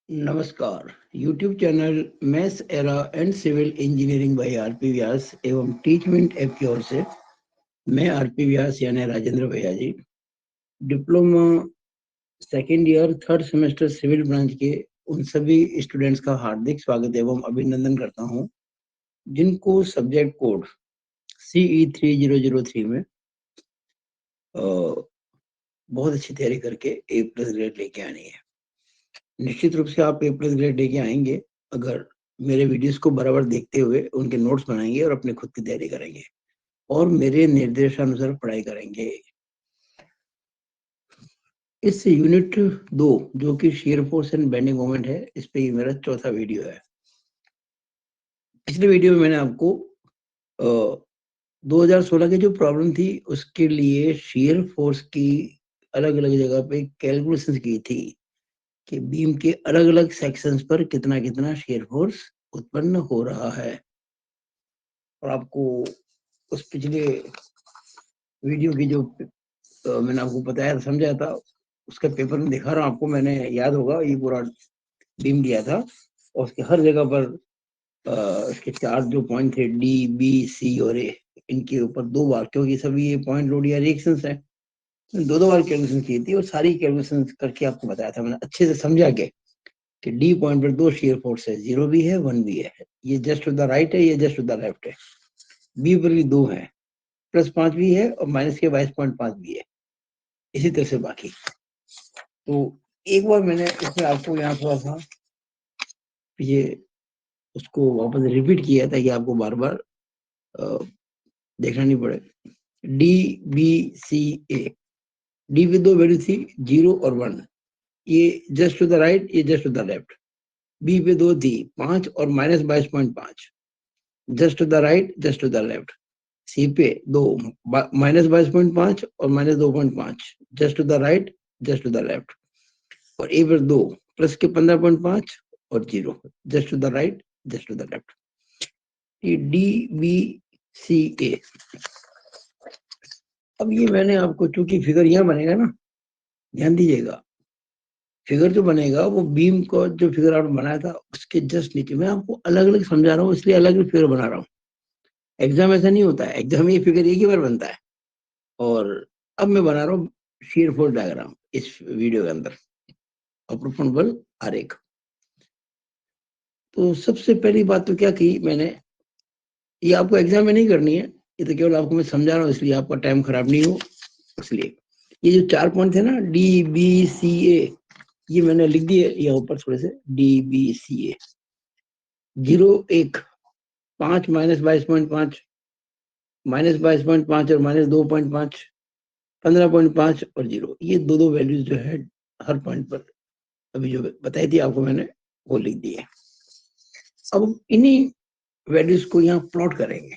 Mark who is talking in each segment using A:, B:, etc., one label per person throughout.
A: नमस्कार। YouTube channel Maths Era and civil engineering by RP Vyas एवं Teachment app की ओर से मैं आरपी व्यास यानी राजेंद्र भैया ji diploma second year third semester civil branch के उन सभी स्टूडेंट्स का हार्दिक स्वागत एवं अभिनंदन करता हूं जिनको सब्जेक्ट कोड CE3003 में बहुत अच्छी तैयारी करके A+ ग्रेड लेके आनी है। निश्चित रूप से आप A+ ग्रेड लेके आएंगे अगर मेरे वीडियोस को बराबर देखते हुए उनके नोट्स बनाएंगे और अपने खुद की तैयारी करेंगे और मेरे निर्देशानुसार पढ़ाई करेंगे। इस यूनिट 2 जो कि shear force and bending moment है, इस पे ये मेरा चौथा वीडियो है। पिछले वीडियो में मैंने आपको 2016 की जो प्रॉब्लम थी उसके लिए shear force की अलग अलग जगह पे कैलकुलेशन की थी कि बीम के अलग अलग सेक्शंस पर कितना कितना shear force उत्पन्न हो रहा है। और आपको उस पिछले वीडियो की जो मैंने आपको बताया समझाया था उसका पेपर में दिखा रहा हूँ आपको। मैंने याद होगा ये पूरा बीम दिया था और उसके हर जगह पर इसके 4 जो पॉइंट थे D, B, C और A, इनके ऊपर 2 बार, क्योंकि सभी ये पॉइंट लोड या रिएक्शंस है, 2 बार कैलकुलेशन की थी और सारी कैलकुलेशन करके आपको बताया था मैंने अच्छे से समझा के कि D पॉइंट पर 2 शेयर फोर्स है, 0 भी है 1 भी है, ये जस्ट टू द राइट है, ये जस्ट टू द लेफ्ट है। B पर भी 2 है, +5 भी है और माइनस के 22.5 भी है, इसी तरह से बाकी। तो एक बार मैंने इसमें आपको यहाँ थोड़ा सा ये उसको वापस रिपीट किया था कि आपको बार बार देखना नहीं पड़े। D, B, C, A, D पे 2 वैल्यू थी 0 और 1, ये जस्ट टू द राइट, ये just to the left. B पे 2 थी 5 और -22.5, just to the right, just to the left. C पे 2 -22.5 और -2.5, just to the right, just to the left. और A पर 2 प्लस के 15.5 और 0, just to the right, just to the left. ये D, B, C, A। अब ये मैंने आपको, चूंकि फिगर यहाँ बनेगा ना, ध्यान दीजिएगा, फिगर जो बनेगा वो बीम को जो फिगर आपने बनाया था उसके जस्ट नीचे। मैं आपको अलग अलग समझा रहा हूँ इसलिए अलग अलग फिगर बना रहा हूँ। एग्जाम ऐसा नहीं होता है, एग्जाम में ये फिगर एक ही बार बनता है। और अब मैं बना रहा हूँ shear force डायग्राम इस वीडियो के अंदर, अपरूपण बल आरेख। तो सबसे पहली बात तो क्या की मैंने, ये आपको एग्जाम में नहीं करनी है, ये तो केवल आपको मैं समझा रहा हूँ इसलिए आपका टाइम खराब नहीं हो इसलिए। ये जो 4 पॉइंट थे ना D, B, C, A, ये मैंने लिख दिए यहाँ ऊपर थोड़े से, D, B, C, A। 0, 1, 5 -22.5, -22.5 और -2.5, 15.5 और 0, ये दो वैल्यूज जो है हर पॉइंट पर अभी जो बताई थी आपको मैंने वो लिख दी है। अब इन्हीं वैल्यूज को यहाँ प्लॉट करेंगे।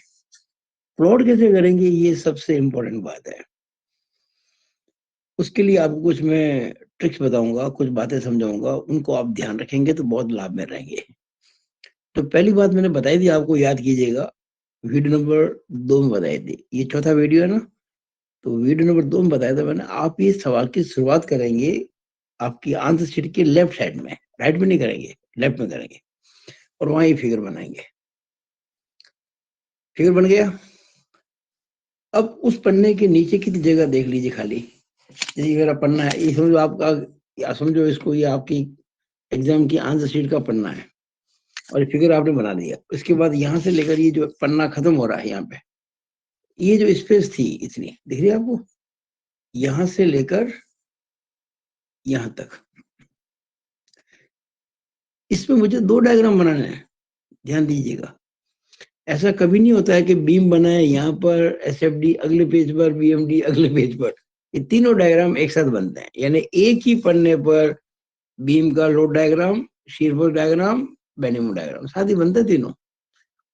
A: प्लॉट कैसे करेंगे ये सबसे इंपॉर्टेंट बात है। उसके लिए आपको कुछ मैं ट्रिक्स बताऊंगा, कुछ बातें समझाऊंगा, उनको आप ध्यान रखेंगे तो बहुत लाभ में रहेंगे। तो पहली बात मैंने बताई थी आपको, याद कीजिएगा, वीडियो नंबर 2 में बताई थी, ये चौथा वीडियो है ना, तो वीडियो नंबर 2 में बताया था मैंने, आप ये सवाल की शुरुआत करेंगे आपकी आंसर शीट के लेफ्ट साइड में, राइट में नहीं करेंगे, लेफ्ट में करेंगे और वहां ये फिगर बनाएंगे। फिगर बन गया। अब उस पन्ने के नीचे की जगह देख लीजिए खाली, जैसे मेरा पन्ना है, ये समझो आपका, या समझो इसको ये आपकी एग्जाम की आंसर शीट का पन्ना है और फिगर आपने बना दिया। इसके बाद यहाँ से लेकर ये जो पन्ना खत्म हो रहा है, यहाँ पे ये जो स्पेस थी इतनी दिख रही है आपको, यहाँ से लेकर यहाँ तक, इसमें मुझे 2 डायग्राम बनाने हैं, ध्यान दीजिएगा। ऐसा कभी नहीं होता है कि बीम बना है यहाँ पर, SFD अगले पेज पर, BMD अगले पेज पर, ये तीनों डायग्राम एक साथ बनते हैं, यानी एक ही पन्ने पर बीम का load diagram, shear force diagram, bending diagram साथ ही बनते हैं तीनों।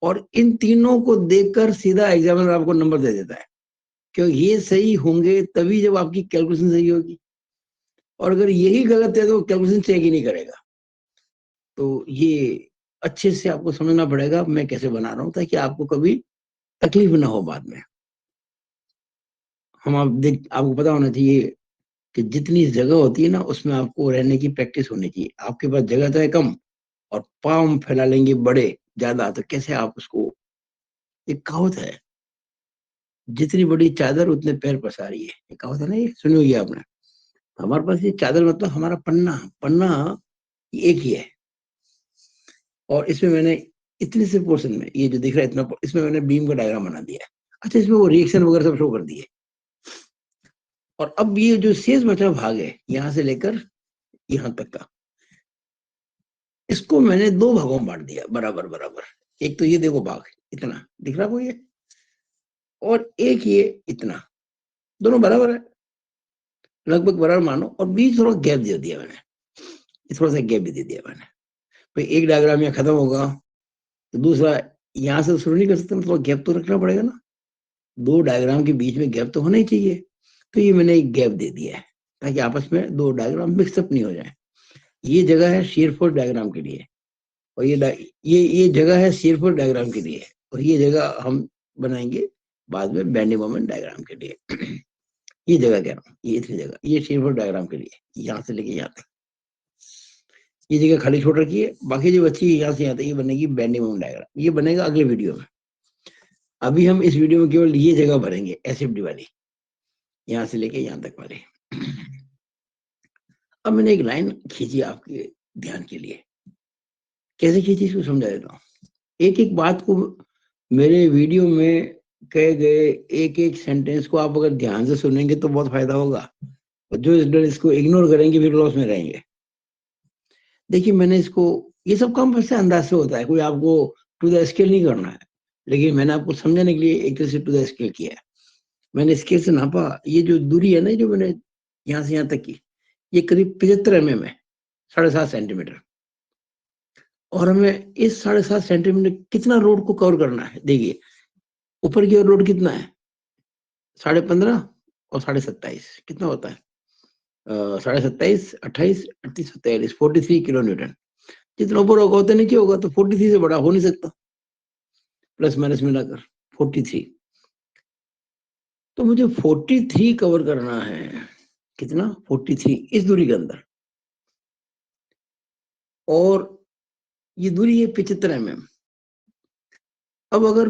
A: और इन तीनों को देखकर सीधा एग्जामिनर आपको नंबर दे देता है, क्योंकि ये सही होंगे तभी जब आपकी कैलकुलेशन सही होगी, और अगर यही गलत है तो कैलकुलेशन चेक ही नहीं करेगा। तो ये अच्छे से आपको समझना पड़ेगा मैं कैसे बना रहा हूँ, ताकि आपको कभी तकलीफ ना हो बाद में। हम आप देख, आपको पता होना चाहिए कि जितनी जगह होती है ना उसमें आपको रहने की प्रैक्टिस होनी चाहिए। आपके पास जगह तो है कम और पाँव फैला लेंगे बड़े ज्यादा, तो कैसे आप उसको, एक कहावत है, जितनी बड़ी चादर उतने पैर पसारी है, एक कहावत है ना, ये सुनी होगी आपने। हमारे पास ये चादर मतलब हमारा पन्ना, पन्ना एक ही है, और इसमें मैंने इतने से पोर्शन में ये जो दिख रहा है इतना, इसमें मैंने बीम का डायग्राम बना दिया है। अच्छा, इसमें वो रिएक्शन वगैरह सब शो कर दिए। और अब ये जो शेष बचा भाग है यहाँ से लेकर यहाँ तक का, इसको मैंने दो भागों में बांट दिया बराबर बराबर। एक तो ये देखो भाग इतना दिख रहा को ये, और एक ये इतना, दोनों बराबर है, लगभग बराबर मानो, और बीच थोड़ा गैप दे दिया मैंने, थोड़ा सा गैप भी दे दिया मैंने। भाई एक डायग्राम यहाँ खत्म होगा तो दूसरा यहाँ से शुरू नहीं कर सकते, मतलब गैप तो रखना पड़ेगा ना, दो डायग्राम के बीच में गैप तो होना ही चाहिए। तो ये मैंने एक गैप दे दिया है ताकि आपस में दो डायग्राम मिक्सअप नहीं हो जाए। ये जगह है शेयर फोर्स डायग्राम के लिए, और ये जगह है शेयर फोर्स डायग्राम के लिए, और ये जगह हम बनाएंगे बाद में बेंडिंग मोमेंट डायग्राम के लिए। ये जगह कह रहा हूँ, ये इतनी जगह ये शेयर फोर्स डायग्राम के लिए, यहाँ से लेके यहाँ तक ये जगह खाली छोड़ रखी है, बाकी जो बच्ची यहाँ से यहाँ तक ये बनेगी बेंडिंग मोमेंट डायग्राम। ये बनेगा अगले वीडियो में। अभी हम इस वीडियो में केवल ये जगह भरेंगे एसएफडी वाली, यहाँ से लेके यहाँ तक वाली। अब मैंने एक लाइन खींची आपके ध्यान के लिए, कैसे खींची इसको समझा देता हूँ। एक एक बात को, मेरे वीडियो में कहे गए एक एक सेंटेंस को आप अगर ध्यान से सुनेंगे तो बहुत फायदा होगा, और जो स्टूडेंट इसको इग्नोर करेंगे फिर लॉस में रहेंगे। देखिए मैंने इसको, ये सब काम वैसे अंदाज से होता है, कोई आपको टू द स्केल नहीं करना है, लेकिन मैंने आपको समझाने के लिए एक तरह से टू द स्केल किया है। मैंने स्केल से नापा, ये जो दूरी है ना जो मैंने यहाँ से यहाँ तक की, ये करीब 75 mm है, 7.5 सेंटीमीटर। और हमें इस 7.5 सेंटीमीटर कितना रोड को कवर करना है, देखिए ऊपर की ओर रोड कितना है 15.5 और 27.5 कितना होता है 27.5 28 38 47 43 किलो न्यूटन। जितना ऊपर होगा उतना नीचे होगा, तो 43 से बड़ा हो नहीं सकता, प्लस माइनस मिलाकर 43। तो मुझे 43 कवर करना है, कितना 43 इस दूरी के अंदर, और ये दूरी है 75 mm। अब अगर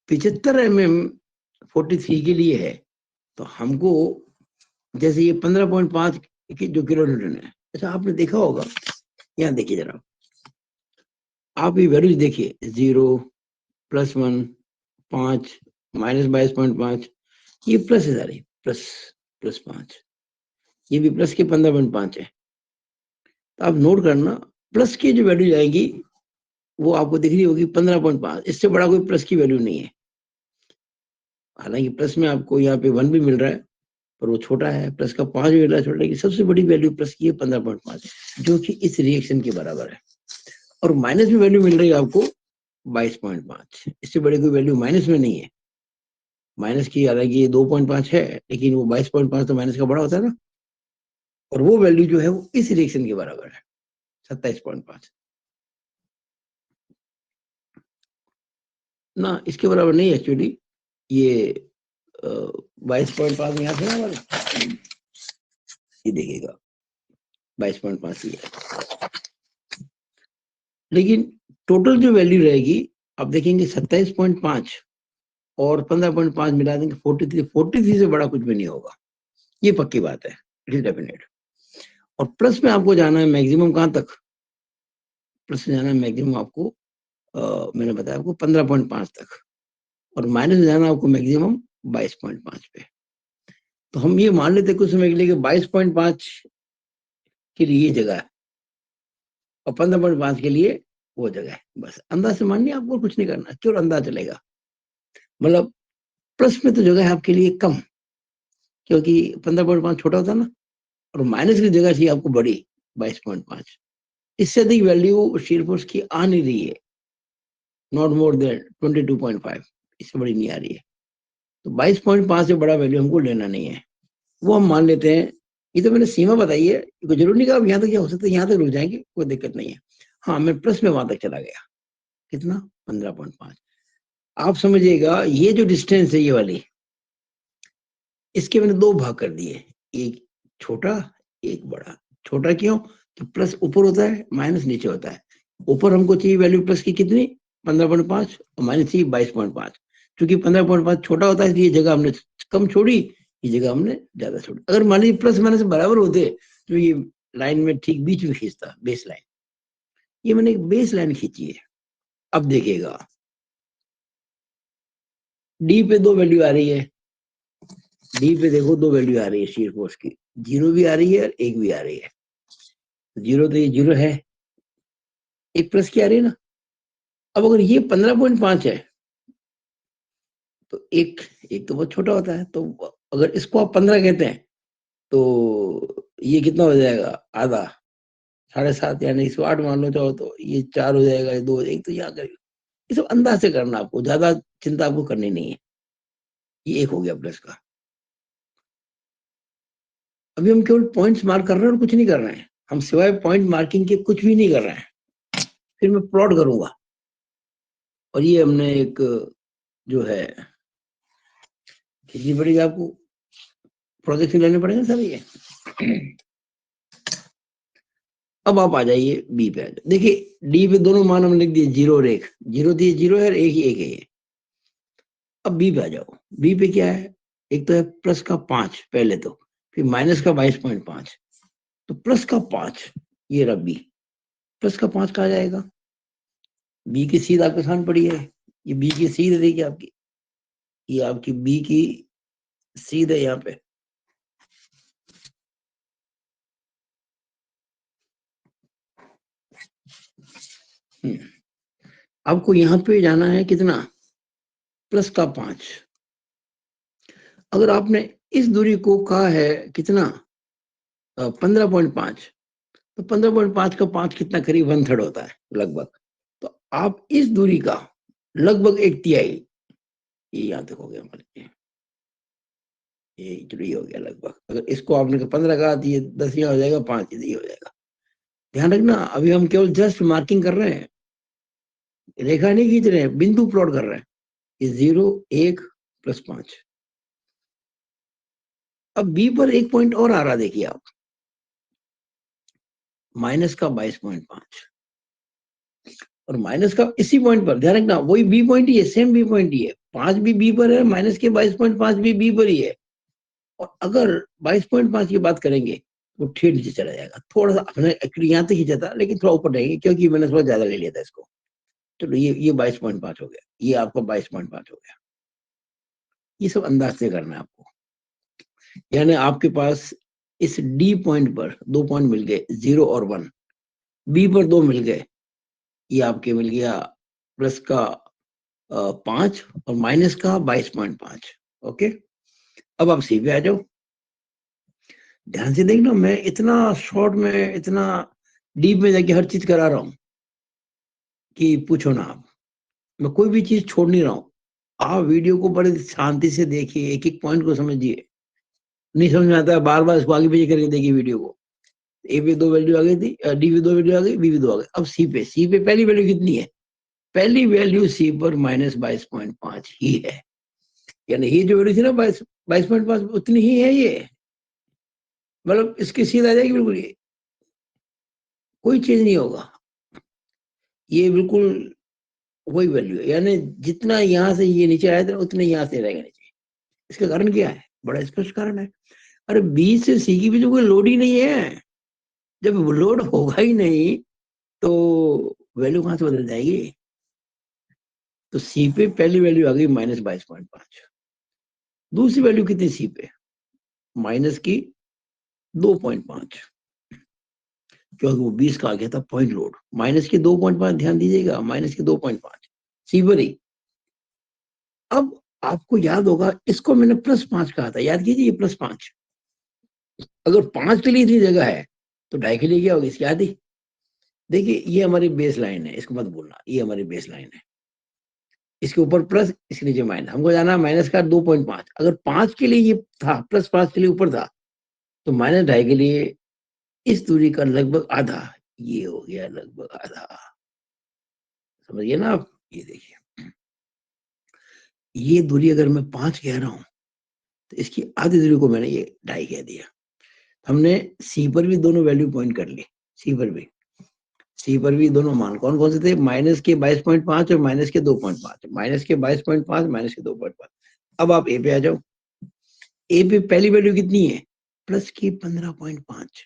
A: 75 mm 43 के लिए है, तो हमको जैसे ये 15.5 की जो किलो न्यूटन है, अच्छा आपने देखा होगा, यहाँ देखिए जरा, आप ये वैल्यूज देखिए, 0 +1 5 -22.5, ये प्लस है सारी, +5, ये भी प्लस के 15.5 है। तो आप नोट करना, प्लस की जो वैल्यू जाएगी वो आपको दिख रही होगी 15.5, इससे बड़ा कोई प्लस की वैल्यू नहीं है। हालांकि प्लस में आपको यहाँ पे 1 भी मिल रहा है, पर वो छोटा है, प्लस का 5 भी मिल रहा है छोटा, की सबसे बड़ी वैल्यू प्लस की है 15.5, जो कि इस रिएक्शन के बराबर है। और माइनस में वैल्यू मिल रही है आपको 22.5, इससे बड़ी कोई वैल्यू माइनस में नहीं है। माइनस की हालांकि ये 2.5 है, लेकिन वो 22.5 तो माइनस का बड़ा होता है ना, और वो वैल्यू जो है वो इस रिएक्शन के बराबर है 27.5 ना, इसके बराबर नहीं एक्चुअली। ये 22.5 यहाँ से ना हमारे, ये देखिएगा 22.5 ही है, लेकिन टोटल जो वैल्यू रहेगी आप देखेंगे 27.5 और 15.5 मिला देंगे 43 से बड़ा कुछ भी नहीं होगा, ये पक्की बात है, इट इज डेफिनेट। और प्लस में आपको जाना है मैक्सिमम कहां तक, प्लस में जाना है मैक्सिमम आपको मैंने बताया आपको 15.5 तक, और माइनस में जाना आपको मैक्सिमम 22.5 पे। तो हम ये मान लेते कुछ समय के लिए कि 22.5 के लिए ये जगह है और 15.5 के लिए वो जगह है, बस अंदाज से मानिए, आपको कुछ नहीं करना, क्यों अंदाज चलेगा। मतलब प्लस में तो जगह है आपके लिए कम, क्योंकि 15.5 छोटा होता है ना, और माइनस की जगह चाहिए आपको बड़ी 22.5। इससे अधिक वैल्यू शीयर फोर्स की आ नहीं रही है, नॉट मोर देन 22.5, इससे बड़ी नहीं आ रही है। तो 22.5 से बड़ा वैल्यू हमको लेना नहीं है, वो हम मान लेते हैं। ये तो मैंने सीमा बताई है, कोई जरूरी नहीं कि आप यहाँ तक क्या हो सकता है, यहाँ तक रुक जाएंगे, कोई दिक्कत नहीं है। हाँ, मैं प्लस में वहां तक चला गया, कितना 15.5। आप समझिएगा ये जो डिस्टेंस है ये वाली, इसके मैंने दो भाग कर दिए, एक छोटा एक बड़ा। छोटा क्यों? तो प्लस ऊपर होता है, माइनस नीचे होता है। ऊपर हमको चाहिए वैल्यू प्लस की कितनी, 15.5, और माइनस चाहिए 22.5। क्योंकि 15.5 छोटा होता है इसलिए जगह हमने कम छोड़ी, ये जगह हमने ज्यादा छोड़ी। अगर मान लीजिए प्लस माइनस बराबर होते तो ये लाइन में ठीक बीच में खींचता बेस लाइन। ये मैंने एक बेस लाइन खींची है। अब देखिएगा डी पे दो वैल्यू आ रही है, डी पे देखो दो वैल्यू आ रही है शीयर फोर्स की, 0 भी आ रही है और 1 भी आ रही है। 0 तो ये 0 है, एक प्लस की आ रही है ना। अब अगर ये 15.5 है तो एक एक तो बहुत छोटा होता है, तो अगर इसको आप 15 कहते हैं तो ये कितना हो जाएगा, आधा, 7.5, यानी 108 मान लो चाहो तो ये 4 हो जाएगा, ये 2 एक तो यहाँ करेगा। ये सब अंदाज से करना, आपको ज्यादा चिंता आपको करनी नहीं है। ये एक हो गया प्लस का। अभी हम केवल पॉइंट्स मार्क कर रहे हैं और कुछ नहीं कर रहे हैं, हम सिवाय पॉइंट मार्किंग के कुछ भी नहीं कर रहे हैं। फिर मैं प्लॉट करूंगा, और ये हमने एक जो है खींचनी पड़ेगी आपको, प्रोजेक्शन लेने पड़ेंगे सर ये। अब आप आ जाइए बी पे, आ जाइए। देखिए डी पे दोनों मान हमने लिख दिए, 0 और 1, 0 दिए 0 है और 1 ही 1 है ये। अब बी पे आ जाओ, बी पे क्या है, एक तो है प्लस का 5 पहले, तो फिर माइनस का 22.5, तो प्लस का 5, ये रहा बी। प्लस का 5 कहा जाएगा, बी की सीध आपके सामने पड़ी है, ये बी की सीध देखिए आपकी, ये आपकी बी की सीध है यहाँ पे। आपको यहाँ पे जाना है कितना, प्लस का 5। अगर आपने इस दूरी को कहा है कितना, 15.5, तो 15.5 का 5 कितना, करीब 1/3 होता है लगभग। तो आप इस दूरी का लगभग 1/3, ये यहाँ तक हो गया हमारे, ये चलो ये हो गया लगभग। अगर इसको आपने 15 कहा तो ये 10 यहाँ हो जाएगा, 5 ये हो जाएगा। ध्यान रखना, अभी हम केवल जस्ट मार्किंग कर रहे हैं, रेखा नहीं खींच रहे हैं, बिंदु प्लॉट कर रहे हैं। ये 0 1 प्लस 5। अब बी पर एक पॉइंट और आ रहा, देखिए आप, माइनस का 22.5, और माइनस का इसी पॉइंट पर, ध्यान रखना वही बी पॉइंट ही है, सेम बी पॉइंट ही है, 5 भी बी पर है, माइनस के 22.5 भी बी पर ही है। और अगर 22.5 की बात करेंगे तो ठेठ नीचे चला जाएगा, थोड़ा सा हमने एक्चुअली यहाँ तक खींचा था, लेकिन थोड़ा ऊपर रहेंगे क्योंकि मैंने थोड़ा ज्यादा ले लिया था इसको। चलो ये 22.5 हो गया, ये आपका 22.5 हो गया। ये सब अंदाज से करना है आपको, यानी आपके पास इस डी पॉइंट पर दो पॉइंट मिल गए, 0 और 1, बी पर दो मिल गए, ये आपके मिल गया प्लस का 5 और माइनस का 22.5। ओके, अब आप सी पे आ जाओ। ध्यान से देखना, मैं इतना शॉर्ट में इतना डीप में जाके हर चीज करा रहा हूं कि पूछो ना आप, मैं कोई भी चीज छोड़ नहीं रहा हूं। आप वीडियो को बड़े शांति से देखिए, एक एक पॉइंट को समझिए। नहीं समझ में आता है बार बार इसको आगे पीछे करके देखिए वीडियो को। ए पे दो वैल्यू आ गई थी, डी पे दो वैल्यू आ गई, बी पे दो आ गई। अब सी पे, सी पे पहली वैल्यू कितनी है, पहली वैल्यू सी पर -22.5 ही है, यानी ये जो वैल्यू थी ना 22.5 उतनी ही है ये, मतलब इसकी सीध आ जाएगी बिल्कुल, ये कोई चेंज नहीं होगा, ये बिल्कुल वही वैल्यू है। यानी जितना यहाँ से ये नीचे आया था उतने यहाँ से रहेगा नीचे। इसका कारण क्या है, बड़ा स्पष्ट कारण है। अरे बी से सी की भी तो कोई लोड ही नहीं है, जब लोड होगा ही नहीं तो वैल्यू कहां से बदल जाएगी। तो सी पे पहली वैल्यू आ गई -22.5, दूसरी वैल्यू कितनी सी पे, माइनस की 2.5, क्योंकि वो 20 का आ गया था पॉइंट लोड, माइनस की 2.5, ध्यान दीजिएगा माइनस की 2.5 सी पर ही। अब आपको याद होगा इसको मैंने +5 कहा था, याद कीजिए +5। अगर 5 के लिए इतनी जगह है तो 2.5 के लिए क्या होगी इसकी आधी। देखिए ये हमारी बेस लाइन है, इसको मत भूलना, ये हमारी बेस लाइन है, इसके ऊपर प्लस इसके नीचे माइनस, हमको जाना माइनस का 2.5। अगर 5 के लिए ये था, +5 के लिए ऊपर था, तो -2.5 के लिए इस दूरी का लगभग आधा, ये हो गया लगभग आधा, समझिए ना आप। ये देखिए ये दूरी अगर मैं 5 कह रहा हूं तो इसकी आधी दूरी को मैंने ये 2.5 कह दिया। हमने सी पर भी दोनों वैल्यू पॉइंट कर ली, सी पर भी दोनों मान कौन कौन से थे, माइनस के 22.5 और माइनस के 2.5, माइनस के 22.5 माइनस के 2.5। अब आप ए पे आ जाओ, ए पे पहली वैल्यू कितनी है, प्लस की 15.5,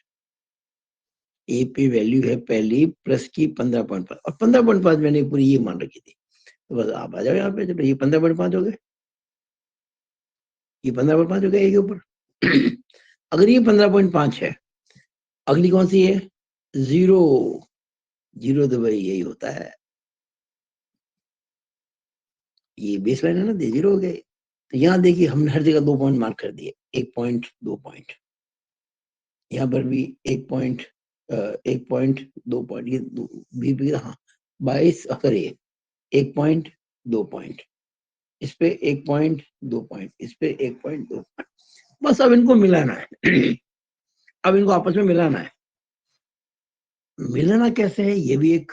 A: ए पे वैल्यू है पहली प्लस की 15.5 और 15.5 मैंने पूरी ये मान रखी थी, तो बस आप आ जाओ यहाँ पे, चलो ये 15.5 हो गए, ये 15.5 हो गया ए के ऊपर। अगर ये 15.5 है, अगली कौन सी है, जीरो, जीरो तो भाई यही होता है, ये बेस लाइन है ना, जीरो हो गए। तो यहाँ देखिए हमने हर जगह 2 पॉइंट मार्क कर दिए, 1 पॉइंट 2 पॉइंट, यहाँ पर भी 1 पॉइंट 1 पॉइंट 2 पॉइंट, ये भी हाँ 22, अगर ये 1 पॉइंट 2 पॉइंट, इस पे 1 पॉइंट 2 पॉइंट, इस पे 1 पॉइंट 2 पॉइंट, बस अब इनको मिलाना है। अब इनको आपस में मिलाना है, मिलाना कैसे है ये भी एक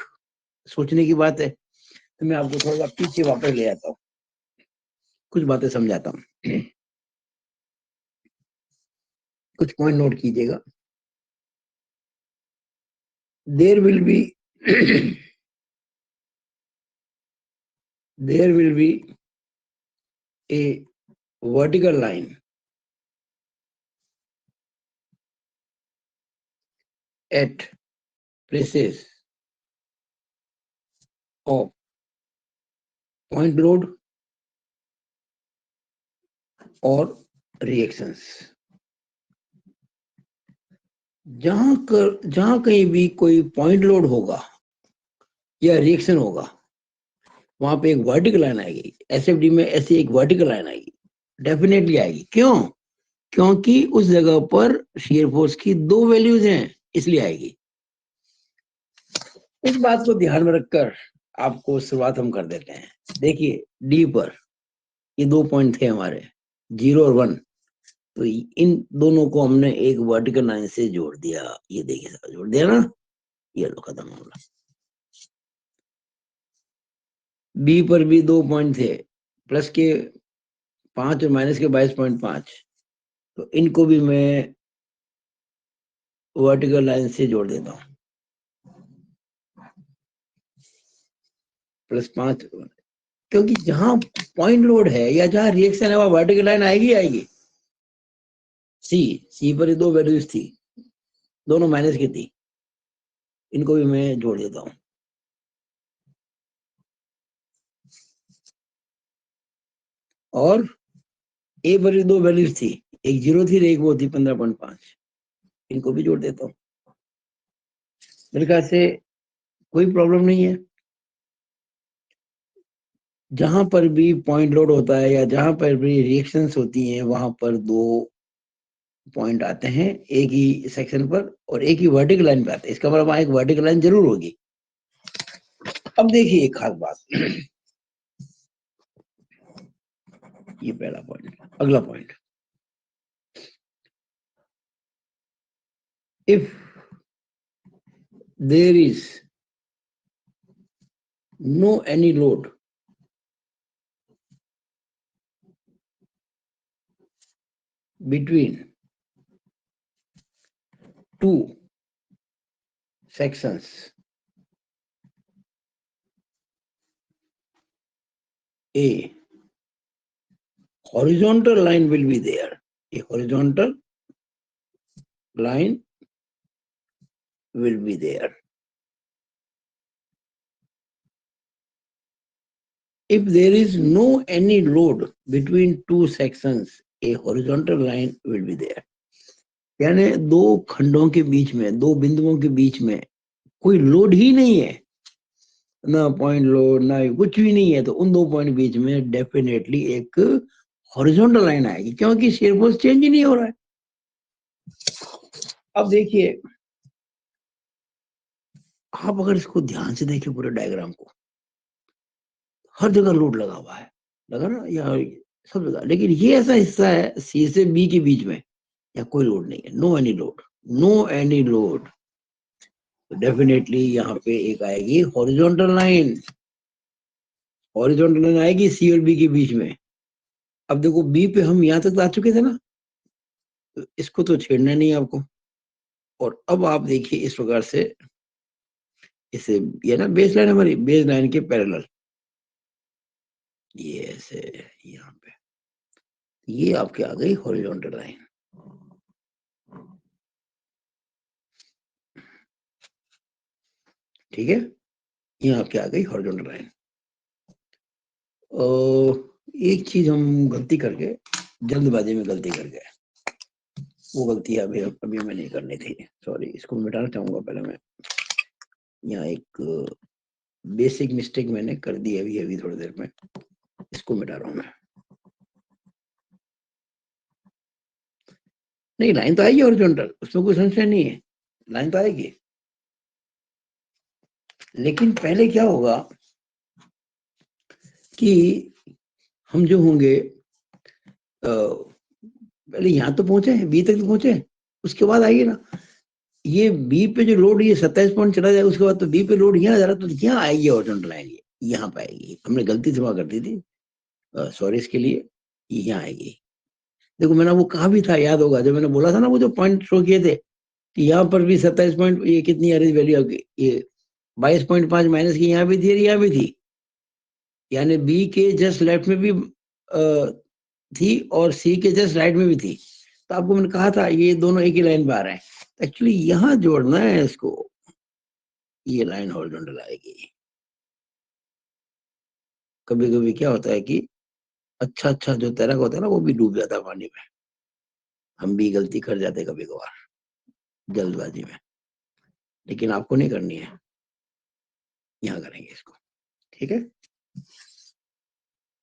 A: सोचने की बात है, तो मैं आपको थोड़ा सा पीछे वापस ले आता हूँ, कुछ बातें समझाता हूँ, कुछ पॉइंट नोट कीजिएगा। There will be there will be a vertical line at places of point load और reactions, जहां कहीं भी कोई पॉइंट लोड होगा या रिएक्शन होगा, वहां पे एक वर्टिकल लाइन आएगी, एसएफडी में ऐसी एक वर्टिकल लाइन आएगी, डेफिनेटली आएगी। क्यों, क्योंकि उस जगह पर शियर फोर्स की 2 वैल्यूज हैं, इसलिए आएगी। इस बात को ध्यान में रखकर आपको शुरुआत हम कर देते हैं। देखिए डी पर ये 2 पॉइंट थे हमारे, 0 और 1, तो इन दोनों को हमने एक वर्टिकल लाइन से जोड़ दिया, ये देखिए सर जोड़ दिया ना, ये लो खत्म हो गया। बी पर भी 2 पॉइंट थे, प्लस के 5 और माइनस के 22.5, तो इनको भी मैं वर्टिकल लाइन से जोड़ देता हूँ, +5, क्योंकि जहां पॉइंट लोड है या जहां रिएक्शन है वहां वर्टिकल लाइन आएगी आएगी। सी पर 2 वैल्यूज थी, दोनों माइनस की थी, इनको भी मैं जोड़ देता हूँ। और ए पर 2 वैल्यूज थी, एक 0 थी एक वो थी 15.5, इनको भी जोड़ देता हूँ। मेरे ख्याल से कोई प्रॉब्लम नहीं है। जहां पर भी पॉइंट लोड होता है या जहां पर भी रिएक्शंस होती हैं, वहां पर 2 पॉइंट आते हैं एक ही सेक्शन पर और एक ही वर्टिकल लाइन पे आते हैं, इसका मतलब वहां एक वर्टिकल लाइन जरूर होगी। अब देखिए एक खास बात, ये पहला पॉइंट, अगला point, if there is no any load between 2 sections, a horizontal line will be there, a horizontal line will be there. If there is no any load between 2 sections, a horizontal line will be there. यानी 2 खंडों के बीच में, 2 बिंदुओं के बीच में कोई load ही नहीं है, ना पॉइंट लोड ना कुछ भी नहीं है, तो उन 2 पॉइंट बीच में डेफिनेटली एक हॉरिजॉन्टल लाइन आएगी, क्योंकि शेयर फोर्स चेंज ही नहीं हो रहा है। अब देखिए आप अगर इसको ध्यान से देखिए पूरे डायग्राम को, हर जगह लोड लगा हुआ है, लगा ना, या सब जगह, लेकिन ये ऐसा हिस्सा है सी से बी के बीच में या कोई लोड नहीं है, no any load, no any load, तो डेफिनेटली यहाँ पे एक आएगी हॉरिजॉन्टल लाइन, हॉरिजॉन्टल लाइन आएगी सी और बी के बीच में। अब देखो बी पे हम यहाँ तक आ चुके थे ना, तो इसको तो छेड़ना नहीं है आपको, और अब आप देखिए इस प्रकार से, इसे ये ना बेस लाइन, हमारी बेस लाइन के पैरेलल, ये ऐसे यहाँ पे, ये आपके आ गई हॉरिजॉन्टल लाइन। ठीक है, ये आपके आ गई हॉरिजॉन्टल लाइन। एक चीज हम गलती कर गए, जल्दबाजी में गलती कर गए, वो गलती अभी मैं नहीं करनी थी, सॉरी। इसको मिटाना चाहूंगा। पहले मैं यहाँ एक बेसिक मिस्टेक मैंने कर दी अभी अभी थोड़ी देर में, इसको मिटा रहा हूँ मैं। नहीं, लाइन तो आएगी हॉरिजॉन्टल, उसमें कोई संशय नहीं है, लाइन तो आएगी। लेकिन पहले क्या होगा कि हम जो होंगे, पहले यहाँ तो पहुंचे, बी तक तो पहुंचे, उसके बाद आइए ना, ये बी पे जो लोड, ये 27 पॉइंट चला जाएगा, उसके बाद तो बी पे लोड यहाँ जा रहा, तो यहाँ आएगी हॉरिजॉन्टल लाइन, ये यहाँ पे आएगी। हमने गलती से वहां कर दी थी, सॉरी इसके लिए। ये यहाँ आएगी। देखो मैंने वो कहा भी था, याद होगा, जब मैंने बोला था ना, वो जो पॉइंट शो किए थे कि यहाँ पर भी 27 पॉइंट, ये कितनी एवरेज वैल्यू होगी, ये 22.5 माइनस की यहाँ भी थी और यहाँ भी थी, यानी बी के जस्ट लेफ्ट में भी थी और सी के जस्ट राइट में भी थी। तो आपको मैंने कहा था ये दोनों एक ही लाइन पे आ रहे हैं, एक्चुअली यहाँ जोड़ना है इसको, ये लाइन हॉरिजॉन्टल आएगी। कभी कभी क्या होता है कि अच्छा अच्छा जो तैरक होता है ना, वो भी डूब जाता है पानी में। हम भी गलती कर जाते कभी कभार जल्दबाजी में, लेकिन आपको नहीं करनी है, यहाँ करेंगे इसको। ठीक है,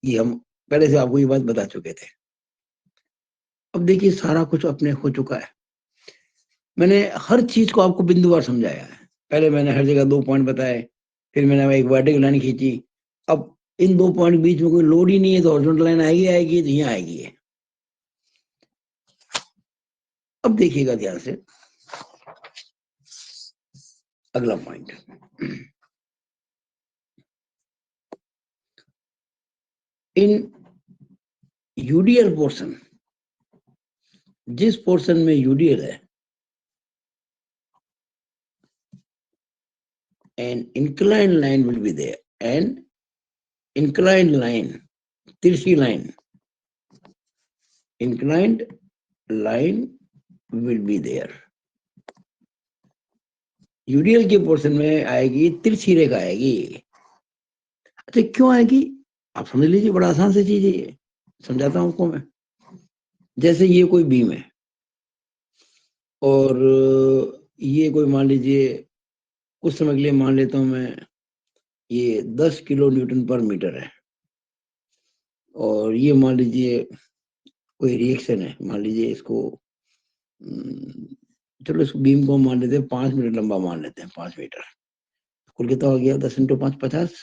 A: ये हम पहले से आपको ये बात बता चुके थे। अब देखिए सारा कुछ अपने हो चुका है, मैंने हर चीज को आपको बिंदुवार समझाया है। पहले मैंने हर जगह 2 पॉइंट बताए, फिर मैंने एक वर्टिकल लाइन खींची। अब इन 2 पॉइंट बीच में कोई लोड ही नहीं है, तो हॉरिजॉन्टल लाइन आएगी आएगी, तो यहाँ आएगी है। अब देखिएगा ध्यान से अगला पॉइंट, इन यूडीएल पोर्शन, जिस पोर्शन में यूडीएल है, an inclined line will be there, an inclined line, तिरछी line, inclined line will be there। UDL के पोर्शन में आएगी तिरछी रेखा आएगी। अच्छा क्यों आएगी, आप समझ लीजिए, बड़ा आसान सी चीज है ये, समझाता हूं आपको मैं। जैसे ये कोई बीम है और ये कोई मान लीजिए, कुछ समय के लिए मान लेता हूं मैं, ये 10 किलो न्यूटन पर मीटर है, और ये मान लीजिए कोई रिएक्शन है, मान लीजिए इसको चलो इस बीम को मान लेते हैं 5 मीटर लंबा, मान लेते हैं 5 मीटर, कुल कितना हो गया, 10 × 5 50,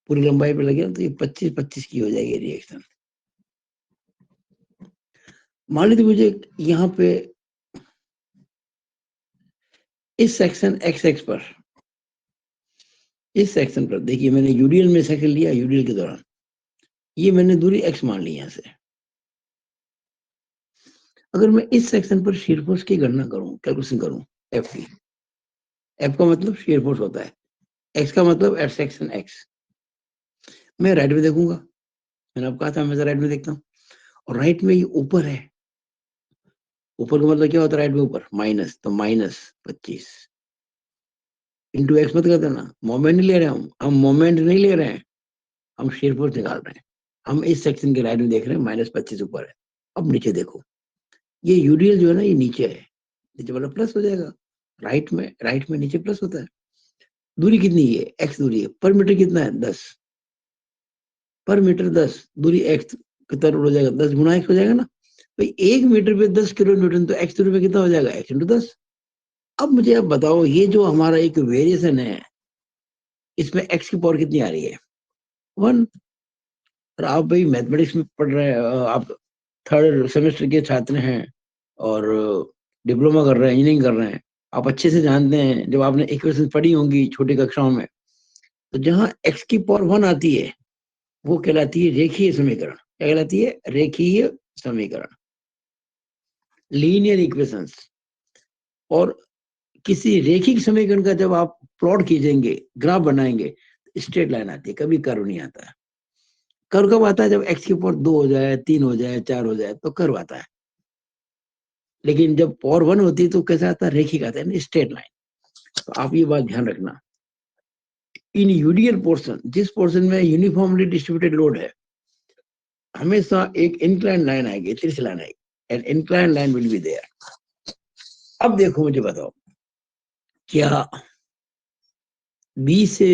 A: पूरी लंबाई पे लगे तो ये 25 की हो जाएगी रिएक्शन। मान लीजिए मुझे यहाँ पे इस सेक्शन एक्स एक्स पर, इस सेक्शन पर देखिए, मैंने यूडीएल में सेक्शन लिया, यूडीएल के दौरान ये मैंने दूरी एक्स मान ली यहाँ से। अगर मैं इस सेक्शन पर शीयर फोर्स की गणना करूं, कैलकुलेशन करूं, एफ की, एफ का मतलब शीयर फोर्स होता है, एक्स का मतलब एट सेक्शन एक्स, मैं राइट में देखूंगा, मैंने आपको कहा था मैं राइट में देखता हूँ, और राइट में ये ऊपर है, ऊपर का मतलब क्या होता है राइट में ऊपर, माइनस, तो -25 इंटू एक्स मत कर देना, मोमेंट नहीं ले रहे हम मोमेंट नहीं ले रहे हैं, हम शीयर फोर्स निकाल रहे हैं। हम इस सेक्शन के राइट में देख रहे हैं, -25 ऊपर है। अब नीचे देखो, ये यूडीएल जो है ना, ये नीचे है, नीचे वाला प्लस हो जाएगा, राइट में नीचे प्लस होता है। दूरी कितनी है, एक्स दूरी है, पर मीटर कितना है, 10, पर मीटर 10, दूरी एक्स कितना हो जाएगा, 10 गुना एक्स हो जाएगा ना भाई, 1 मीटर पे 10 किलो न्यूटन, तो एक्स दूरी पे कितना हो जाएगा, एक्स इंटू 10। अब मुझे आप बताओ, ये जो हमारा एक वेरिएशन है, इसमें एक्स की पावर कितनी आ रही है, 1। और आप भाई मैथमेटिक्स में पढ़ रहे हैं, आप 3rd सेमेस्टर के छात्र हैं और डिप्लोमा कर रहे हैं, इंजीनियरिंग कर रहे हैं, आप अच्छे से जानते हैं, जब आपने इक्वेशन पढ़ी होंगी छोटी कक्षाओं में, तो जहां एक्स की पावर 1 आती है, वो कहलाती है रेखीय समीकरण। क्या कहलाती है, रेखीय समीकरण, लीनियर इक्वेशंस। और किसी रेखिक समीकरण का जब आप प्लॉट खींचेंगे, ग्राफ बनाएंगे, स्ट्रेट लाइन आती है, कभी कर्व नहीं आता है। कर्व कब आता है? जब x की पावर 2 हो जाए, 3 हो जाए, 4 हो जाए, तो कर्व आता है। लेकिन जब पावर 1 होती है तो कैसा आता है? रेखिक आता है, स्ट्रेट लाइन। तो आप ये बात ध्यान रखना, इन यूडियल पोर्शन, जिस पोर्शन में यूनिफॉर्मली डिस्ट्रीब्यूटेड लोड है, हमेशा एक इंक्लाइन लाइन आएगी, तिरछी लाइन आएगी, and incline line will be there. अब देखो, मुझे बताओ, क्या बी से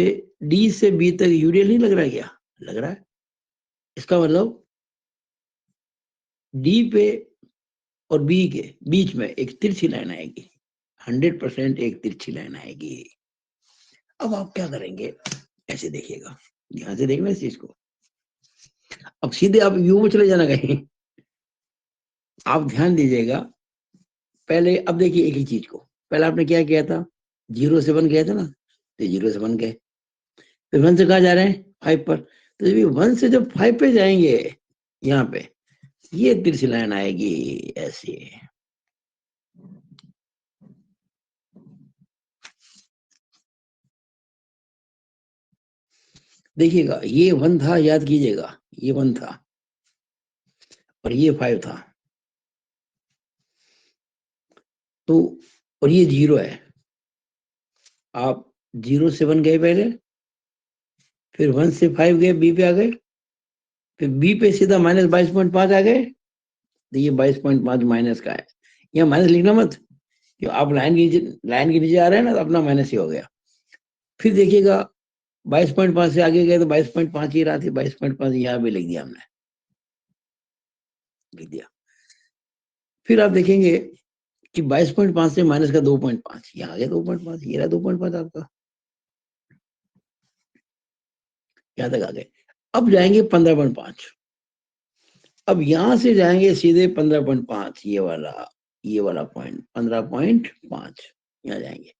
A: डी से बी तक यूडियल नहीं लग रहा है? क्या लग रहा है? इसका मतलब डी पे और बी के बीच में एक तिरछी लाइन आएगी, 100% एक तिरछी लाइन आएगी। अब आप क्या करेंगे? ऐसे देखिएगा, ध्यान से देखना इस चीज को। अब सीधे आप यू में चले जाना कहीं, आप ध्यान दीजिएगा। पहले अब देखिए एक ही चीज को, पहले आपने क्या किया था? 0 से 1 गया था ना, तो 0 से 1 गए, फिर 1 से कहा जा रहे हैं? 5 पर। तो जब 1 से जब 5 पे जाएंगे, यहाँ पे ये तिरछी लाइन आएगी ऐसे। देखिएगा, ये 1 था, याद कीजिएगा, ये 1 था और ये 5 था, तो और ये 0 है। आप 0 से 1 गए पहले, फिर 1 से 5 गए, बी पे आ गए, फिर बी पे सीधा -22.5 आ गए। तो ये 22.5 माइनस का है। यहाँ माइनस लिखना मत, क्यों आप लाइन के नीचे आ रहे हैं ना, तो अपना माइनस ही हो गया। फिर देखिएगा 22.5 से आगे गए तो 22.5 ही रहा थी, 22.5 यहाँ भी लिख दिया हमने, लिख दिया। फिर आप देखेंगे कि 22.5 से माइनस का 2.5, यहाँ आ गया 2.5, ये रहा 2.5 आपका, यहाँ तक आ गए। अब जाएंगे 15.5, अब यहां से जाएंगे सीधे 15.5, ये वाला पॉइंट 15.5, यहाँ जाएंगे,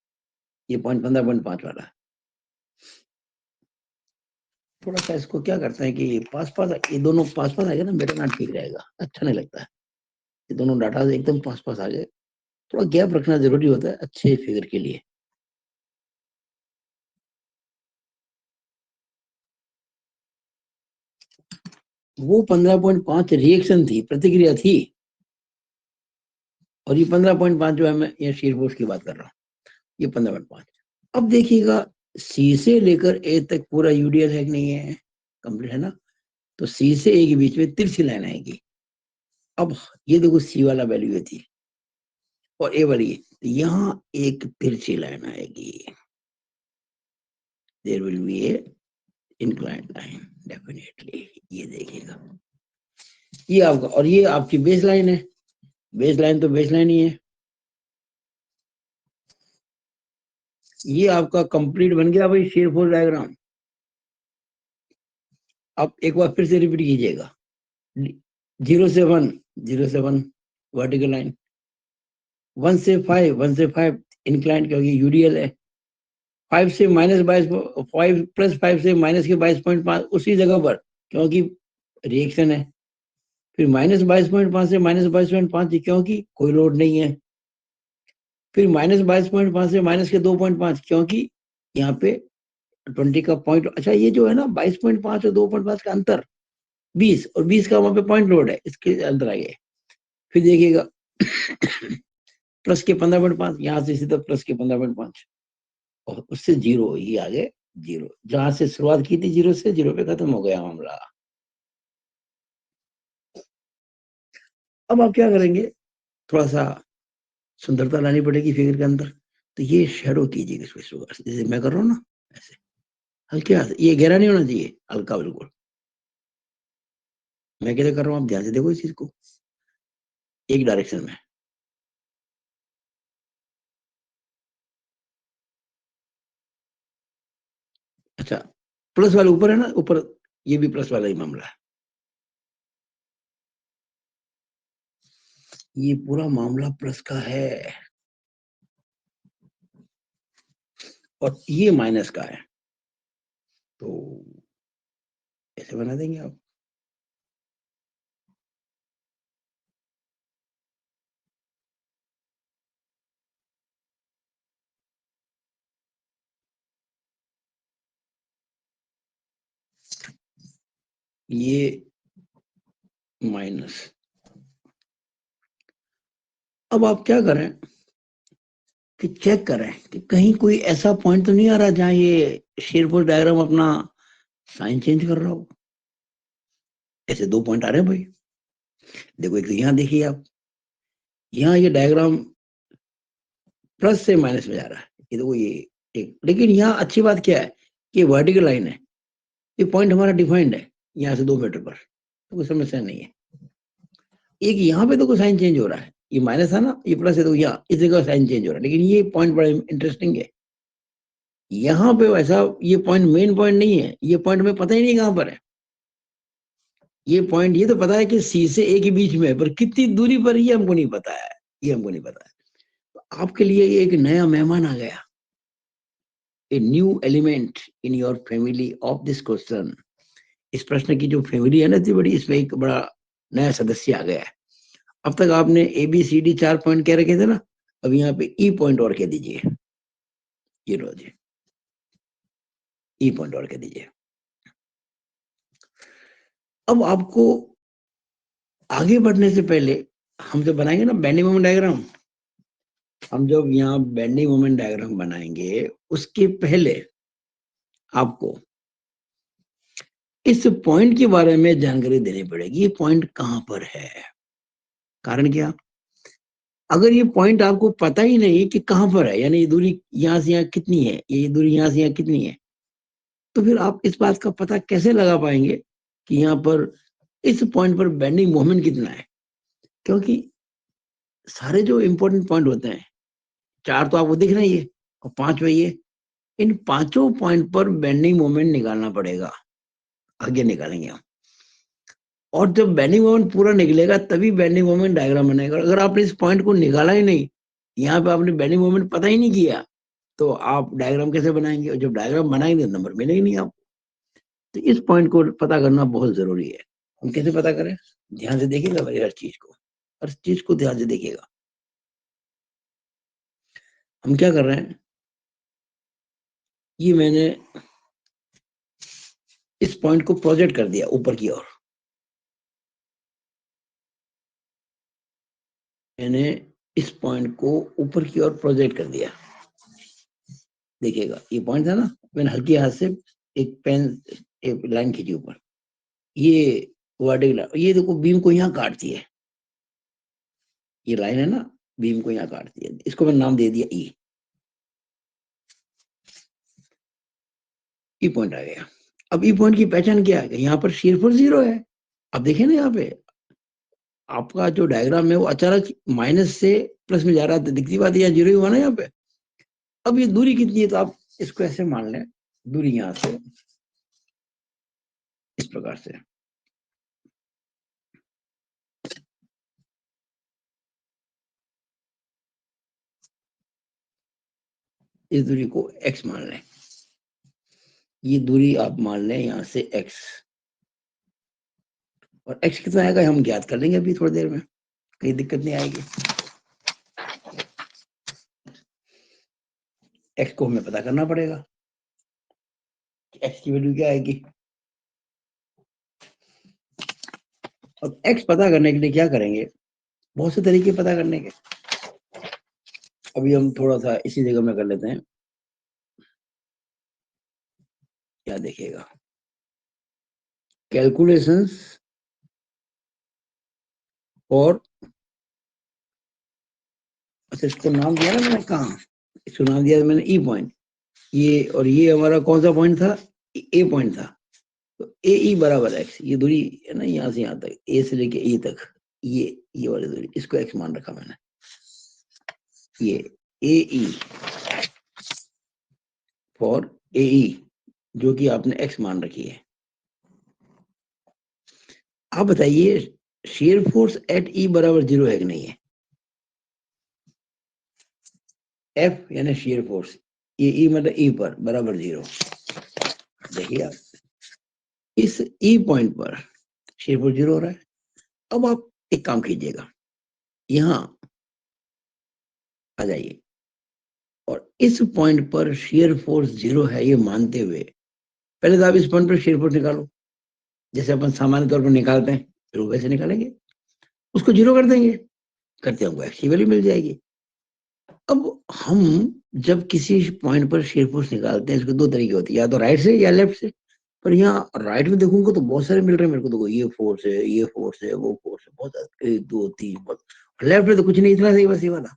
A: ये पॉइंट 15.5 वाला। थोड़ा सा इसको क्या करते हैं कि पास पास, ये दोनों पास पास आ गए ना, मेरा ना ठीक रहेगा, अच्छा नहीं लगता है। ये दोनों डाटा एकदम पास पास आ गए, थोड़ा गैप रखना जरूरी होता है अच्छे फिगर के लिए। वो 15.5 रिएक्शन थी, प्रतिक्रिया थी, और ये 15.5 जो है, मैं ये शेयर फोर्स की बात कर रहा हूँ, ये 15.5। अब देखिएगा, सी से लेकर ए तक पूरा यूडीएल है कि नहीं है? कंप्लीट है ना? तो सी से ए के बीच में तिरछी लाइन आएगी। अब ये देखो, सी वाला वैल्यू थी और ए वाली, तो यहाँ एक तिरछी लाइन आएगी, there will be a inclined line definitely. ये देखिएगा, ये आपका, और ये आपकी बेस लाइन है, बेस लाइन तो बेस लाइन ही है। ये आपका कंप्लीट बन गया भाई शेयर फोर्स डायग्राम। आप एक बार फिर से रिपीट कीजिएगा, 0 से 1, 0 से 1 वर्टिकल लाइन, 1 से 5, 1 से 5 इंक्लाइंड, क्योंकि यूडीएल है। 5 से -22, 5 प्लस 5 से माइनस के 22.5 उसी जगह पर, क्योंकि रिएक्शन है। फिर -22.5 से -22.5, क्योंकि कोई लोड नहीं है। फिर -22.5 से माइनस के 2.5, क्योंकि यहाँ पे 20 का पॉइंट, अच्छा ये जो है ना 22.5 और 2.5 का अंतर, 20, और 20 का वहां पे पॉइंट लोड है, इसके अंदर आ गए। फिर देखिएगा प्लस के 15.5, यहाँ से सीधा प्लस के 15.5, और उससे 0, ये आ गए 0, जहां से शुरुआत की थी 0 से, 0 पे खत्म हो गया मामला। अब आप क्या करेंगे? थोड़ा सा सुंदरता लानी पड़ेगी फिगर के अंदर, तो ये शेडो कीजिएगा इसको, जैसे मैं कर रहा हूँ ना, ऐसे हल्के हाथ, ये गहरा नहीं होना चाहिए, हल्का बिल्कुल। मैं कैसे कर रहा हूँ, आप ध्यान से देखो इस चीज को, एक डायरेक्शन में। अच्छा, प्लस वाले ऊपर है ना, ऊपर, ये भी प्लस वाला ही मामला है। ये पूरा मामला प्लस का है, और ये माइनस का है, तो ऐसे बना देंगे आप। ये माइनस। अब आप क्या करें कि चेक करें कि कहीं कोई ऐसा पॉइंट तो नहीं आ रहा जहां ये शेयर फोर्स डायग्राम अपना साइन चेंज कर रहा हो। ऐसे दो पॉइंट आ रहे हैं भाई। देखो एक तो यहाँ देखिए आप, यहाँ ये डायग्राम प्लस से माइनस में जा रहा है, ये देखो ये एक। लेकिन यहाँ अच्छी बात क्या है कि वर्टिकल लाइन है, ये पॉइंट हमारा डिफाइंड है यहाँ से 2 मीटर पर, तो कोई समस्या नहीं है। एक यहाँ पे तो कोई साइन चेंज हो रहा है, ये माइनस है ना, ये प्लस है, तो यहाँ इस जगह साइन चेंज हो रहा है। लेकिन ये पॉइंट बड़ा इंटरेस्टिंग है, यहाँ पे वैसा ये पॉइंट मेन पॉइंट नहीं है, ये पॉइंट में पता ही नहीं कहाँ पर है। ये पॉइंट ये तो पता है कि सी से ए के बीच में है, पर कितनी दूरी पर ये हमको नहीं पता है, ये हमको नहीं पता है। तो आपके लिए ये एक नया मेहमान आ गया, a new element in your family of this question. इस प्रश्न की जो फैमिली है ना इतनी बड़ी, इसमें एक बड़ा नया सदस्य आ गया है। अब तक आपने A B C D 4 point कह रखे थे ना, अब यहाँ पे ई पॉइंट और कह दीजिए, ये लो जी, ई पॉइंट और कह दीजिए। अब आपको आगे बढ़ने से पहले हम जब बनाएंगे ना बेंडिंग मोमेंट डायग्राम, हम जब यहाँ बेंडिंग मोमेंट डायग्राम बनाएंगे उसके पहले आपको इस पॉइंट के बारे में जानकारी देनी पड़ेगी। ये पॉइंट कहां पर है, कारण क्या, अगर ये पॉइंट आपको पता ही नहीं कि कहां पर है, यानी ये दूरी यहां से यहाँ कितनी है, ये दूरी यहां से यहाँ कितनी है, तो फिर आप इस बात का पता कैसे लगा पाएंगे कि यहाँ पर इस पॉइंट पर बेंडिंग मोमेंट कितना है। क्योंकि सारे जो इंपॉर्टेंट पॉइंट होते हैं, 4 तो आपको दिख रहे हैं ये, और 5 ये, इन 5 पॉइंट पर बेंडिंग मोमेंट निकालना पड़ेगा, आगे निकालेंगे हम। और जब बेंडिंग मोमेंट पूरा निकलेगा तभी बेंडिंग मोमेंट डायग्राम बनेगा। अगर आपने इस पॉइंट को निकाला ही नहीं, यहाँ पे आपने बेंडिंग मोमेंट पता ही नहीं किया, तो आप डायग्राम कैसे बनाएंगे, और जब डायग्राम बनाएंगे नंबर मिलेगा नहीं आपको। तो इस पॉइंट को पता करना बहुत जरूरी है। हम कैसे पता करें, ध्यान से देखिएगा भाई, हर चीज को ध्यान से देखिएगा। हम क्या कर रहे हैं, ये मैंने इस पॉइंट को प्रोजेक्ट कर दिया ऊपर की ओर, मैंने इस पॉइंट को ऊपर की ओर प्रोजेक्ट कर दिया। देखिएगा ये पॉइंट था ना, मैंने हल्के हाथ से एक पेन, एक लाइन खींची ऊपर, ये वर्टिकल, ये देखो बीम को यहाँ काटती है, ये लाइन है ना, बीम को यहाँ काटती है, इसको मैंने नाम दे दिया ई। ई पॉइंट आ गया। अब ई पॉइंट की पहचान क्या है, यहाँ पर शीयर फोर्स 0 है। अब देखिए ना यहाँ पे आपका जो डायग्राम है वो अचानक माइनस से प्लस में जा रहा है, दिखती बात है, 0 ही हुआ ना यहाँ पे। अब ये दूरी कितनी है, तो आप इसको ऐसे मान लें, दूरी यहाँ से इस प्रकार से, इस दूरी को x मान लें, ये दूरी आप मान लें यहाँ से x, और x कितना आएगा हम ज्ञात कर लेंगे अभी थोड़ी देर में, कोई दिक्कत नहीं आएगी। x को हमें पता करना पड़ेगा, x की वैल्यू क्या आएगी। अब x पता करने के लिए क्या करेंगे, बहुत से तरीके पता करने के, अभी हम थोड़ा सा इसी जगह में कर लेते हैं। क्या देखिएगा, कैलकुलेशंस और, अच्छा इसको नाम दिया ना मैंने, कहा इसको नाम दिया मैंने ई पॉइंट, ये और ये हमारा कौन सा पॉइंट था, ए पॉइंट था। तो ए ई बराबर एक्स, ये दूरी है ना यहाँ से यहाँ तक, ए से लेके ई तक, ये वाली दूरी, इसको एक्स मान रखा मैंने, ये ए ई फॉर ए ई, जो कि आपने एक्स मान रखी है। आप बताइए शेयर फोर्स एट ई बराबर 0 है कि नहीं है। एफ यानी शेयर फोर्स, ये ई मतलब ई पर बराबर 0। देखिए आप इस ई पॉइंट पर शेयर फोर्स 0 हो रहा है। अब आप एक काम कीजिएगा, यहाँ आ जाइए, और इस पॉइंट पर शेयर फोर्स 0 है ये मानते हुए, पहले तो आप इस पॉइंट पर शेयर फोर्स निकालो, जैसे अपन सामान्य तौर पर निकालते हैं, फिर वैसे निकालेंगे, उसको 0 कर देंगे, करते हमको एक्स की वैल्यू मिल जाएगी। अब हम जब किसी पॉइंट पर शेयर फोर्स निकालते हैं, इसके दो तरीके होते हैं, या तो राइट से या लेफ्ट से। पर यहाँ राइट में देखूंगा तो बहुत सारे मिल रहे हैं मेरे को, देखो ये फोर्स है, ये फोर्स है, वो फोर्स है, बहुत सारे, 1 2 3 बहुत। लेफ्ट में तो कुछ नहीं, इतना सही बस ये वाला।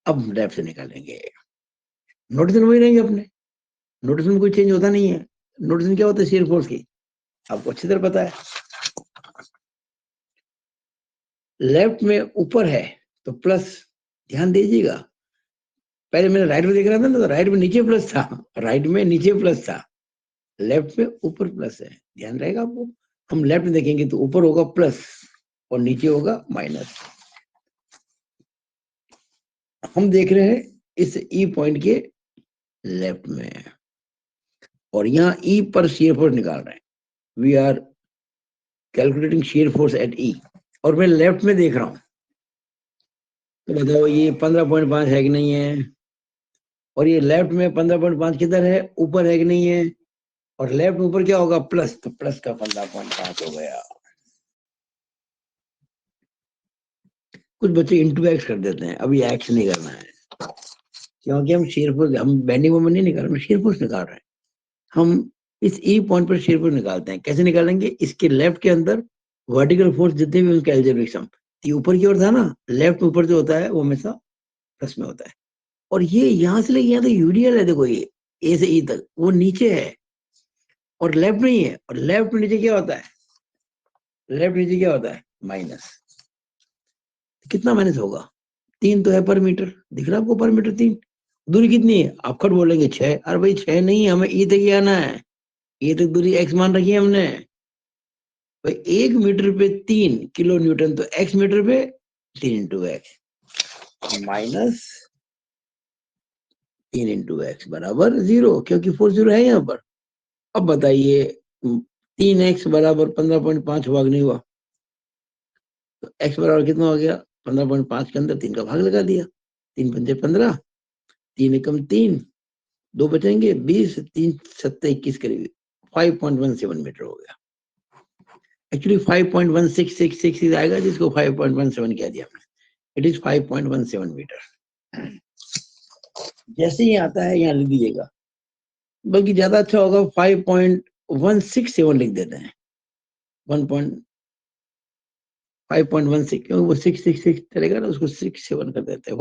A: अब लेफ्ट से निकालेंगे, नोटेशन वही रहेंगे अपने, नोटेशन में कोई चेंज होता नहीं है। नोटेशन क्या होता है शेयर फोर्स की, आपको अच्छी तरह पता है। लेफ्ट में ऊपर है तो प्लस, ध्यान दीजिएगा। पहले मैंने राइट में देख रहा था ना, तो राइट में नीचे प्लस था, राइट में नीचे प्लस था, लेफ्ट में ऊपर प्लस है, ध्यान रहेगा आपको। हम लेफ्ट में देखेंगे तो ऊपर होगा प्लस और नीचे होगा माइनस। हम देख रहे हैं इस ई पॉइंट के लेफ्ट में, और यहाँ ई पर शेयर फोर्स निकाल रहे हैं। We are calculating shear force at E, और मैं लेफ्ट में देख रहा हूं, तो बताओ ये 15.5 है कि नहीं है, और ये लेफ्ट में 15.5 किधर है, ऊपर है कि नहीं है, और लेफ्ट में ऊपर क्या होगा, प्लस, तो प्लस का 15.5 हो गया। कुछ बच्चे इंटू एक्स कर देते हैं, अभी एक्स नहीं करना है, क्योंकि हम शेयर फोर्स, हम बेंडिंग मोमेंट नहीं निकाल रहे, हम शेयर फोर्स निकाल रहे हैं। हम इस ई पॉइंट पर शेयर फोर्स निकालते हैं, कैसे निकालेंगे, इसके लेफ्ट के अंदर वर्टिकल फोर्स जितने भी उनके एल्जेब्रिक सम, ये ऊपर की ओर था ना, लेफ्ट में ऊपर जो होता है वो हमेशा प्लस में होता है। और ये यहाँ से लेके यहाँ तो यूडीएल है, देखो ये ए से ई तक वो नीचे है और लेफ्ट नहीं है, और लेफ्ट में नीचे क्या होता है, लेफ्ट नीचे क्या होता है, माइनस। कितना माइनस होगा, 3 तो है पर मीटर, दिख रहा है आपको पर मीटर 3। दूरी कितनी है, आप खट बोलेंगे 6, अरे भाई 6 नहीं, हमें ई तक ही आना है, ये तक दूरी एक्स मान रखी है हमने। भाई 1 मीटर पे 3 किलो न्यूटन, तो एक्स मीटर पे 3 × एक्स माइनस 3 × एक्स बराबर 0, क्योंकि फोर्स 0 है यहाँ पर। अब बताइए 3x बराबर 15.5 हुआ कि नहीं हुआ, तो x बराबर कितना हो गया, 15.5 के अंदर 3 का भाग लगा दिया, 3 पंजे 15, 3 एकम 3, 2 बचेंगे 20, 3 7 21 करीब 5.17 मीटर हो गया। एक्चुअली 5.1666 आएगा, जिसको 5.17 कह दिया हमने, इट इज 5.17 मीटर। जैसे ही आता है यहाँ लिख दीजिएगा, बल्कि ज्यादा अच्छा होगा 5.167 लिख देते हैं, 5.16, क्योंकि वो 666 चलेगा ना, उसको 67 कर देते हैं,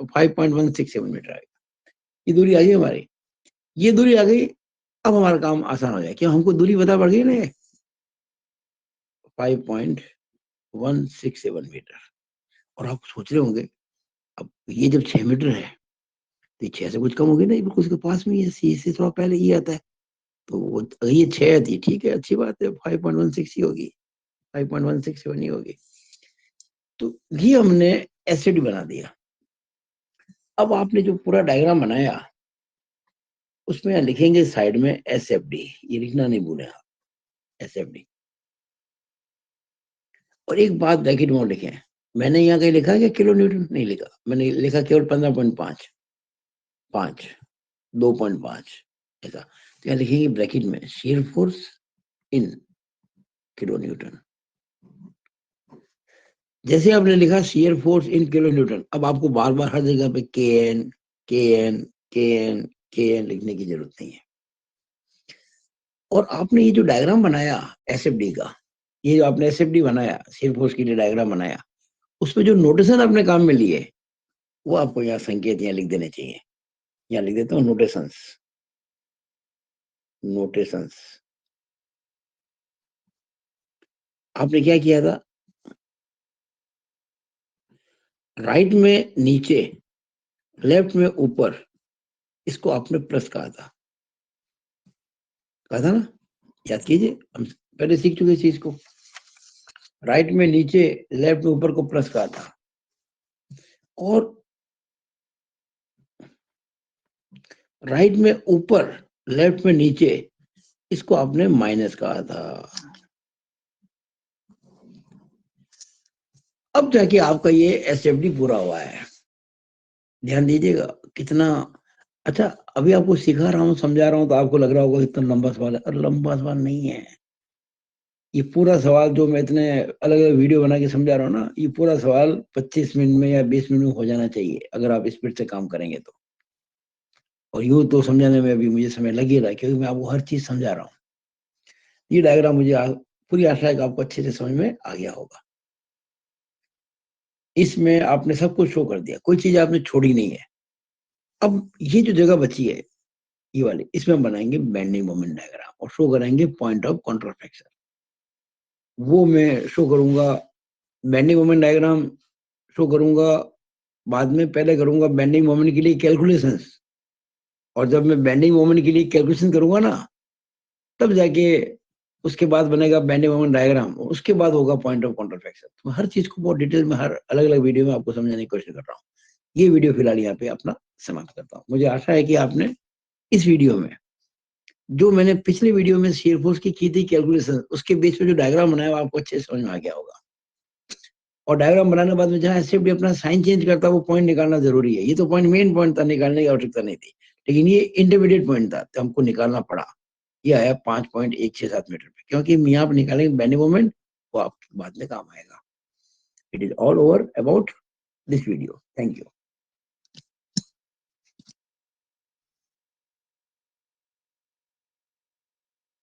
A: 5.167 मीटर आएगा। ये दूरी आ गई हमारी, ये दूरी आ गई। अब हमारा काम आसान हो जाए, क्यों, हमको दूरी पता पड़ गई ना, 5.167 मीटर। और आप सोच रहे होंगे, अब ये जब 6 मीटर है तो 6 से कुछ कम होगी ना, बिल्कुल उसके पास में, सी से थोड़ा पहले ये आता है, तो वो ये 6 थी, ठीक है, अच्छी बात है, 5.16 ही होगी, 5.167 ही होगी। तो ये हमने एसिड बना दिया। अब आपने जो पूरा डायग्राम बनाया, उसमें लिखेंगे साइड में एसएफडी, ये लिखना नहीं भूले आप, एसएफडी। और एक बात ब्रैकेट में लिखे, मैंने यहाँ कहीं लिखा कि किलो न्यूटन, नहीं लिखा, मैंने लिखा केवल 15.5, 5, 2.5 ऐसा। तो यहाँ लिखेंगे ब्रैकेट में shear force in kilo Newton. जैसे आपने लिखा shear force in kilo Newton, अब आपको बार बार हर जगह पे के एन के एन के एन के एन लिखने की जरूरत नहीं है। और आपने ये जो डायग्राम बनाया एसएफडी का, ये जो आपने एसएफडी बनाया, शेयर फोर्स के लिए डायग्राम बनाया, उसमें जो नोटेशन आपने काम में लिए, वो आपको यहाँ संकेत यहाँ लिख देने चाहिए। यहाँ लिख देता हूँ नोटेशंस, नोटेशंस। आपने क्या किया था, राइट में नीचे, लेफ्ट में ऊपर, इसको आपने प्लस कहा था ना, याद कीजिए, हम पहले सीख चुके इस चीज को। राइट में नीचे, लेफ्ट में ऊपर को प्लस कहा था, और राइट में ऊपर, लेफ्ट में नीचे, इसको आपने माइनस कहा था। अब जाके आपका ये एसएफडी पूरा हुआ है, ध्यान दीजिएगा कितना अच्छा। अभी आपको सिखा रहा हूँ, समझा रहा हूँ, तो आपको लग रहा होगा इतना लंबा सवाल है, और लंबा सवाल नहीं है। ये पूरा सवाल जो मैं इतने अलग अलग वीडियो बना के समझा रहा हूँ ना, ये पूरा सवाल 25 मिनट में या 20 मिनट में हो जाना चाहिए अगर आप स्पीड से काम करेंगे तो। और यूं तो समझाने में अभी मुझे समय लग ही रहा है, क्योंकि मैं आपको हर चीज समझा रहा हूँ। ये डायग्राम मुझे पूरी आशा है कि आपको अच्छे से समझ में आ गया होगा। इसमें आपने सब कुछ शो कर दिया, कोई चीज आपने छोड़ी नहीं है। अब ये जो जगह बची है ये वाली, इसमें हम बनाएंगे बेंडिंग मोमेंट डायग्राम और शो करेंगे पॉइंट ऑफ कॉन्ट्राफ्लेक्शन। वो मैं शो करूंगा, बेंडिंग मोमेंट डायग्राम शो करूंगा बाद में। पहले करूंगा बेंडिंग मोमेंट के लिए कैलकुलेशंस, और जब मैं बेंडिंग मोमेंट के लिए कैलकुलेशन करूंगा ना, तब जाके उसके बाद बनेगा बेंडिंग मोमेंट डायग्राम, उसके बाद होगा पॉइंट ऑफ कॉन्ट्राफ्लेक्शन। तो हर चीज को बहुत डिटेल में हर अलग अलग वीडियो में आपको समझाने की कोशिश कर रहा हूँ। ये वीडियो फिलहाल यहाँ पे अपना समाप्त करता हूँ। मुझे आशा है कि आपने इस वीडियो में जो मैंने पिछले वीडियो में शेयर फोर्स की थी कैलकुलेशन, उसके बेस पे जो डायग्राम बनाया वो आपको अच्छे से समझ में आ गया होगा। और डायग्राम बनाने के बाद में जहाँ एसएफडी अपना साइन चेंज करता है वो पॉइंट निकालना जरूरी है। ये तो पॉइंट मेन पॉइंट था, निकालने की आवश्यकता नहीं थी, लेकिन ये इंटरमीडिएट पॉइंट था तो हमको निकालना पड़ा। ये आया 5.167 मीटर पे, क्योंकि यहाँ पर निकालेंगे बेंडिंग मोमेंट, वो आपके बाद में काम आएगा। It is all over about this video. Thank you.